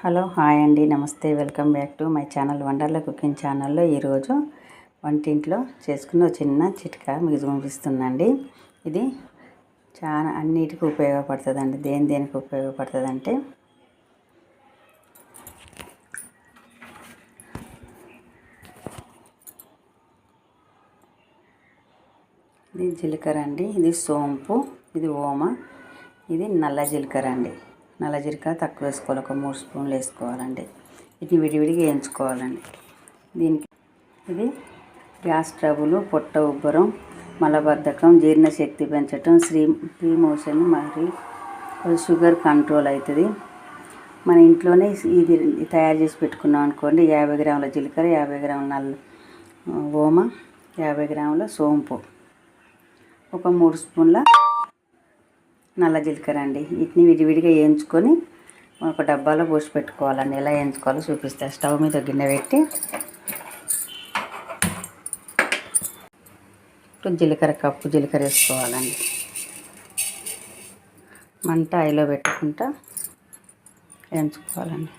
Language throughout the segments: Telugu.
హలో హాయ్ అండి, నమస్తే, welcome back to my channel Wonderla cooking ఛానల్లో ఈరోజు వంటింట్లో చేసుకున్న చిన్న చిట్కా మీకు చూపిస్తున్నాండి. ఇది చాలా అన్నిటికీ ఉపయోగపడుతుందండి. దేనికి ఉపయోగపడుతుంది అంటే ఇది జీలకర్ర అండి, ఇది సోంపు, ఇది ఓమ, ఇది నల్ల జీలకర్ర అండి. నల్ల జీలకర్ర తక్కువ వేసుకోవాలి, ఒక 3 స్పూన్లు వేసుకోవాలండి. వీటిని విడివిడిగా వేయించుకోవాలండి. దీనికి ఇది గ్యాస్ ట్రబుల్, పొట్ట ఉబ్బరం, మలబద్ధకం, జీర్ణశక్తి పెంచటం, ప్రీ మోషన్ మరియు షుగర్ కంట్రోల్ అవుతుంది. మన ఇంట్లోనే ఇది తయారు చేసి పెట్టుకున్నాం అనుకోండి. 50 గ్రాముల జీలకర్ర, 50 గ్రాముల ఓమ, 50 గ్రాముల సోంపు, ఒక 3 స్పూన్ల నల్ల జీలకర్ర అండి. వీటిని విడివిడిగా వేయించుకొని ఒక డబ్బాలో పోసి పెట్టుకోవాలండి. ఎలా వేయించుకోవాలో చూపిస్తా. స్టవ్ మీద గిన్నె పెట్టి కప్పు జీలకర్ర వేసుకోవాలండి. మంట ఐలో పెట్టుకుంటా వేయించుకోవాలండి.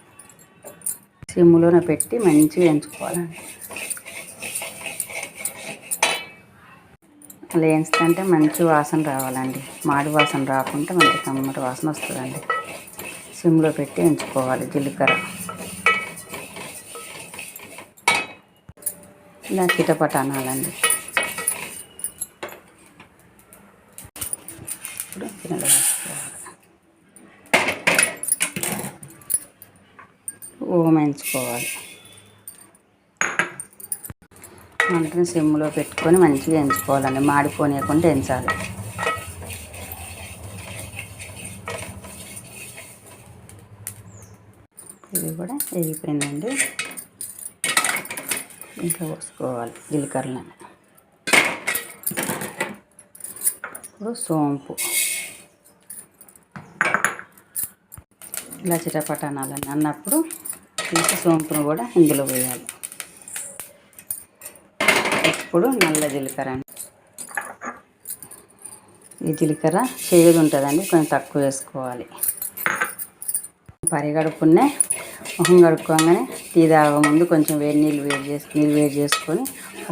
సిమ్లోనే పెట్టి మంచిగా వేయించుకోవాలండి. అలా వేయించుతుంటే మంచి వాసన రావాలండి. మాడి వాసన రాకుండా మంచి కమ్మటి వాసన వస్తుందండి. సిమ్లో పెట్టి వేయించుకోవాలి. జీలకర్ర ఇలా చిటపట అనాలండి. ఇప్పుడు గిన్నెలో వేసుకోవాలి. ఓం వేయించుకోవాలి. మంటని సిమ్లో పెట్టుకొని మంచిగా వేయించుకోవాలండి. మాడిపోనీయకుండా వేయించాలి. ఇది కూడా వేగిపోయిందండి. ఇంకా పోసుకోవాలి జీలకర్రలను. ఇప్పుడు సోంపు ఇలా చిటపట అనాలని అన్నప్పుడు తీసి సోంపును కూడా ఇందులో వేయాలి. ఇప్పుడు నల్ల జీలకర్ర అండి. ఈ జీలకర్ర చేదు ఉంటుందండి, కొంచెం తక్కువ వేసుకోవాలి. పరిగడుపునే మొహం కడుక్కోగానే టీ తాగ ముందు కొంచెం నీళ్ళు వేడి చేసుకొని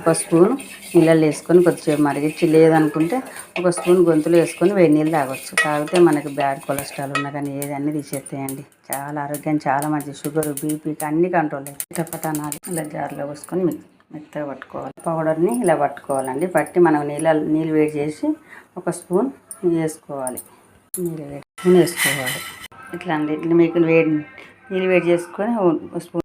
ఒక స్పూన్ నీళ్ళల్లో వేసుకొని కొద్దిసేపు మరిగించి, లేదనుకుంటే ఒక స్పూన్ గొంతులో వేసుకొని వేడి నీళ్ళు తాగొచ్చు. తాగితే మనకి బ్యాడ్ కొలెస్ట్రాల్ ఉన్నా కానీ ఏదన్నీ తీసేస్తాయండి. చాలా ఆరోగ్యం, చాలా మంచి. షుగర్, బీపీకి అన్ని కంట్రోల్ అవుతాయి. చిటపటనాలు ఇలా జార్లో పోసుకొని మెత్తగా పట్టుకోవాలి. పౌడర్ని ఇలా పట్టుకోవాలండి. పట్టి మనం నీళ్ళు వేడి చేసి ఒక స్పూన్ వేసుకోవాలి. నీళ్ళు వేసుకోవాలి. ఇట్లా అండి. ఇట్లా మీకు నీళ్ళు వేడి చేసుకొని ఒక స్పూన్